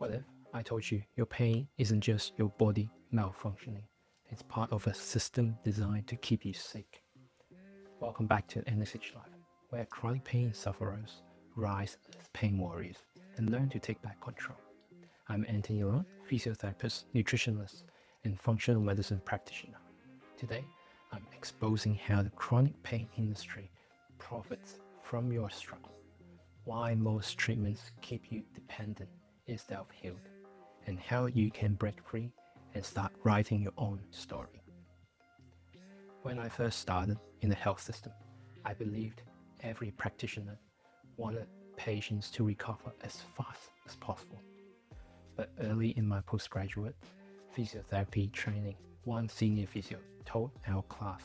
What if I told you your pain isn't just your body malfunctioning? It's part of a system designed to keep you sick. Welcome back to NxHLife, where chronic pain sufferers rise as pain warriors and learn to take back control. I'm Antony, physiotherapist, nutritionist, and functional medicine practitioner. Today, I'm exposing how the chronic pain industry profits from your struggle, why most treatments keep you dependent instead of healed, and how you can break free and start writing your own story. When I first started in the health system, I believed every practitioner wanted patients to recover as fast as possible. But early in my postgraduate physiotherapy training, one senior physio told our class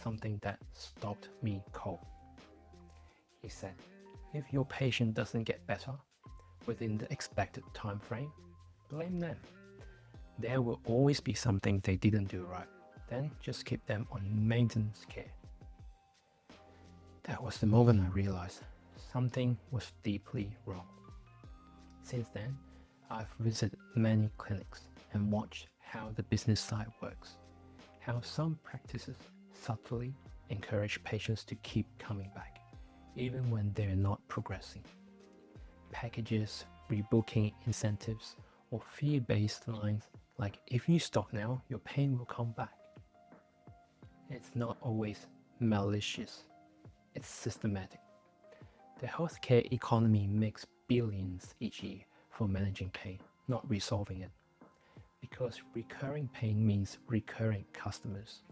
something that stopped me cold. He said, if your patient doesn't get better within the expected time frame, blame them. There will always be something they didn't do right. Then just keep them on maintenance care. That was the moment I realized something was deeply wrong. Since then, I've visited many clinics and watched how the business side works, how some practices subtly encourage patients to keep coming back, even when they're not progressing. Packages, rebooking incentives, or fee-based lines like if you stop now, your pain will come back. It's not always malicious, it's systematic. The healthcare economy makes billions each year for managing pain, not resolving it. Because recurring pain means recurring customers.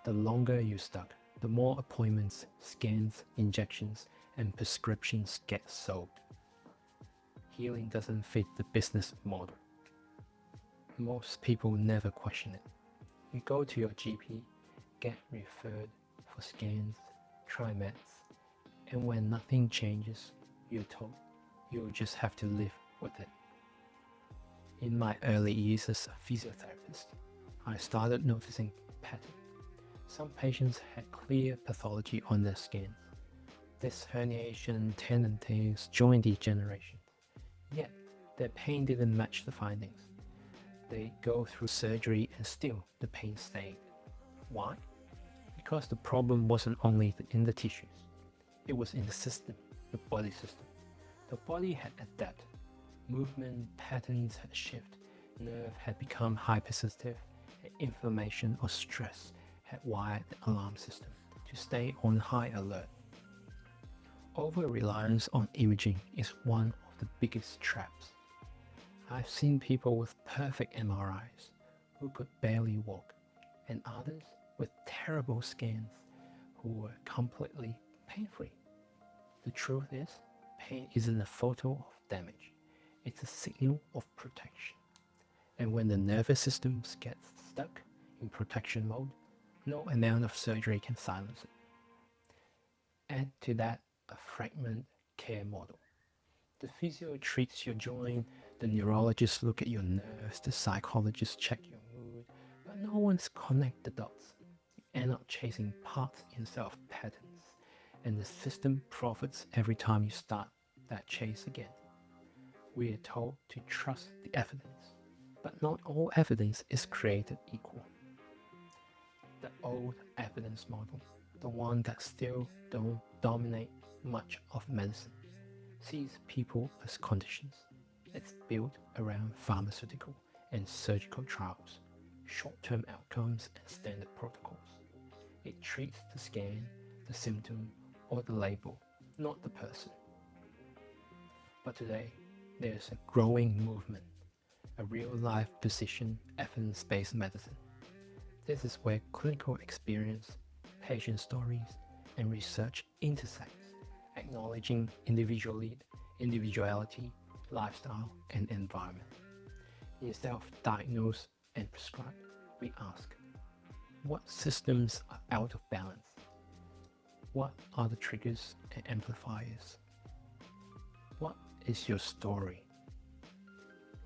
The longer you're stuck, the more appointments, scans, injections, and prescriptions get sold. Healing doesn't fit the business model. Most people never question it. You go to your GP, get referred for scans, try meds, and when nothing changes, you're told you'll just have to live with it. In my early years as a physiotherapist, I started noticing patterns. Some patients had clear pathology on their scans. Disc herniation, tendonitis, joint degeneration. Yet, their pain didn't match the findings. They go through surgery and still the pain stayed. Why? Because the problem wasn't only in the tissues. It was in the system, the body system. The body had adapted. Movement patterns had shifted. Nerve had become hypersensitive. And inflammation or stress had wired the alarm system to stay on high alert. Over-reliance on imaging is one of the biggest traps. I've seen people with perfect MRIs who could barely walk, and others with terrible scans who were completely pain-free. The truth is, pain isn't a photo of damage, it's a signal of protection. And when the nervous system gets stuck in protection mode, no amount of surgery can silence it. Add to that a fragment care model. The physio treats your joint, the neurologist look at your nerves, the psychologist check your mood, but no one's connect the dots. You end up chasing parts instead of patterns, and the system profits every time you start that chase again. We are told to trust the evidence, but not all evidence is created equal. The old evidence model, the one that still don't dominate much of medicine, sees people as conditions. It's built around pharmaceutical and surgical trials, short-term outcomes and standard protocols. It treats the scan, the symptom, or the label, not the person. But today, there's a growing movement, a real-life precision evidence-based medicine. This is where clinical experience, patient stories, and research intersect, acknowledging individuality, lifestyle, and environment. Instead of diagnose and prescribe, we ask, what systems are out of balance? What are the triggers and amplifiers? What is your story?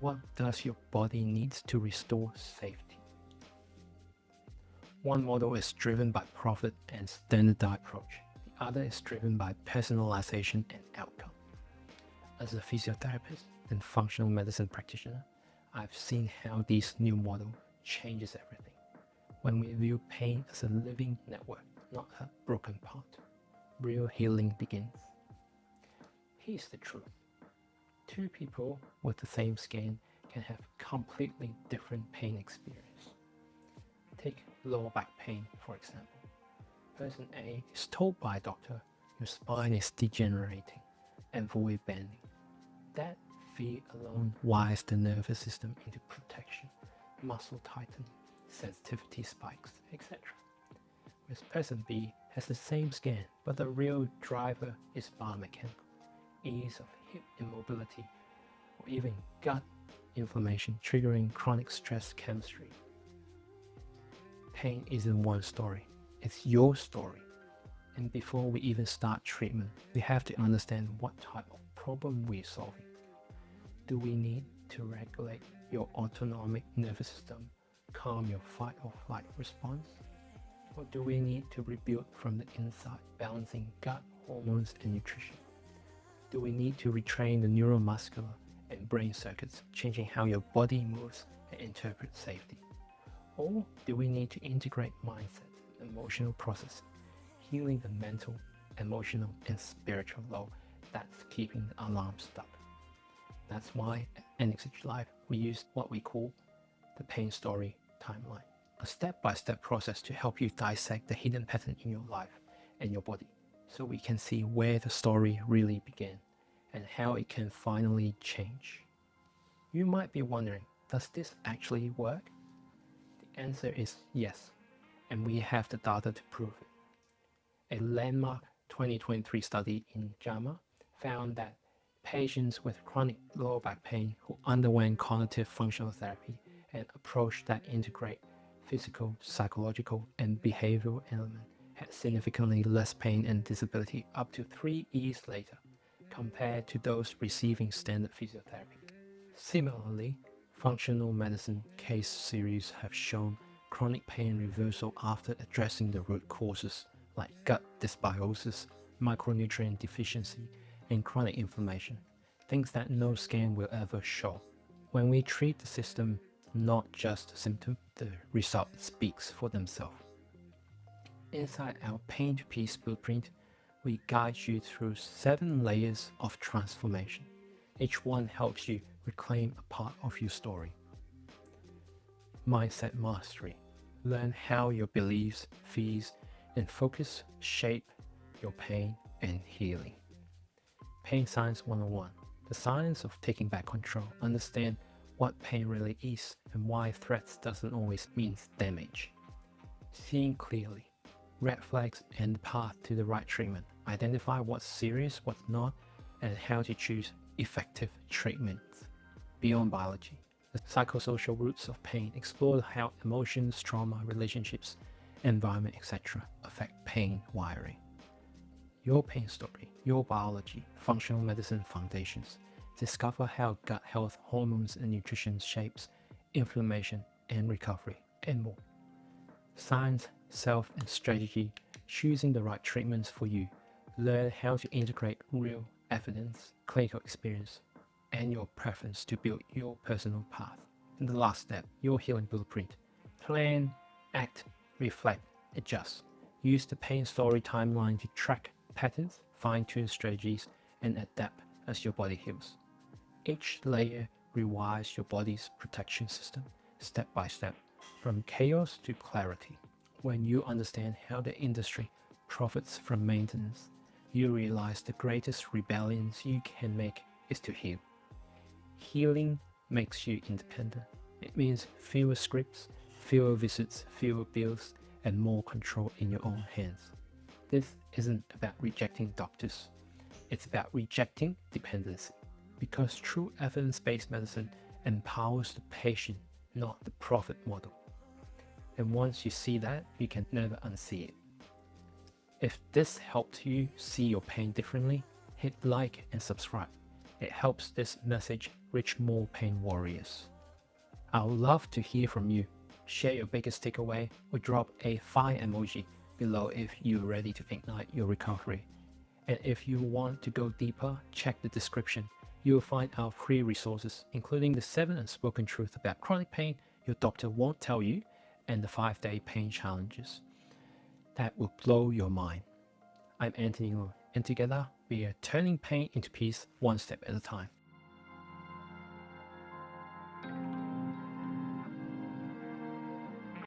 What does your body need to restore safety? One model is driven by profit and standardized approach. The other is driven by personalization and outcome. As a physiotherapist, and functional medicine practitioner, I've seen how this new model changes everything. When we view pain as a living network, not a broken part, real healing begins. Here's the truth. Two people with the same skin can have completely different pain experience. Take lower back pain, for example. Person A is told by a doctor your spine is degenerating and avoid bending. That fear alone wires the nervous system into protection, muscle tightening, sensitivity spikes, etc. Whereas person B has the same scan, but the real driver is biomechanical, ease of hip immobility, or even gut inflammation triggering chronic stress chemistry. Pain isn't one story, it's your story. And before we even start treatment, we have to understand what type of problem we're solving. Do we need to regulate your autonomic nervous system, calm your fight or flight response? Or do we need to rebuild from the inside, balancing gut, hormones, and nutrition? Do we need to retrain the neuromuscular and brain circuits, changing how your body moves and interprets safety? Or do we need to integrate mindset, emotional processing, healing the mental, emotional, and spiritual load that's keeping the alarm stuck? That's why at NxHLife we use what we call the pain story timeline, a step-by-step process to help you dissect the hidden pattern in your life and your body, so we can see where the story really began and how it can finally change. You might be wondering, does this actually work? The answer is yes, and we have the data to prove it. A landmark 2023 study in JAMA found that patients with chronic lower back pain who underwent cognitive functional therapy and approach that integrate physical, psychological, and behavioral elements had significantly less pain and disability up to 3 years later compared to those receiving standard physiotherapy. Similarly, functional medicine case series have shown chronic pain reversal after addressing the root causes like gut dysbiosis, micronutrient deficiency, and chronic inflammation, things that no scan will ever show. When we treat the system, not just the symptom, the result speaks for themselves. Inside our Pain to Peace blueprint, we guide you through 7 layers of transformation. Each one helps you reclaim a part of your story. Mindset mastery. Learn how your beliefs, fears, and focus shape your pain and healing. Pain Science 101. The science of taking back control. Understand what pain really is and why threats doesn't always mean damage. Seeing clearly. Red flags and the path to the right treatment. Identify what's serious, what's not, and how to choose effective treatments. Beyond biology. The psychosocial roots of pain. Explore how emotions, trauma, relationships, environment, etc. affect pain wiring. Your pain story, your biology, functional medicine foundations. Discover how gut health, hormones, and nutrition shapes inflammation and recovery, and more. Science, self, and strategy, choosing the right treatments for you. Learn how to integrate real evidence, clinical experience, and your preference to build your personal path. And the last step, your healing blueprint. Plan, act, reflect, adjust. Use the pain story timeline to track patterns, fine-tune strategies, and adapt as your body heals. Each layer rewires your body's protection system, step by step, from chaos to clarity. When you understand how the industry profits from maintenance, you realize the greatest rebellions you can make is to heal. Healing makes you independent. It means fewer scripts, fewer visits, fewer bills, and more control in your own hands. This isn't about rejecting doctors. It's about rejecting dependency. Because true evidence-based medicine empowers the patient, not the profit model. And once you see that, you can never unsee it. If this helped you see your pain differently, hit like and subscribe. It helps this message reach more pain warriors. I would love to hear from you. Share your biggest takeaway or drop a fire emoji below if you're ready to ignite your recovery. And if you want to go deeper, check the description you will find our free resources, including the 7 unspoken truths about chronic pain your doctor won't tell you, and the 5-day pain challenges that will blow your mind. I'm Antony, and together we are turning pain into peace one step at a time.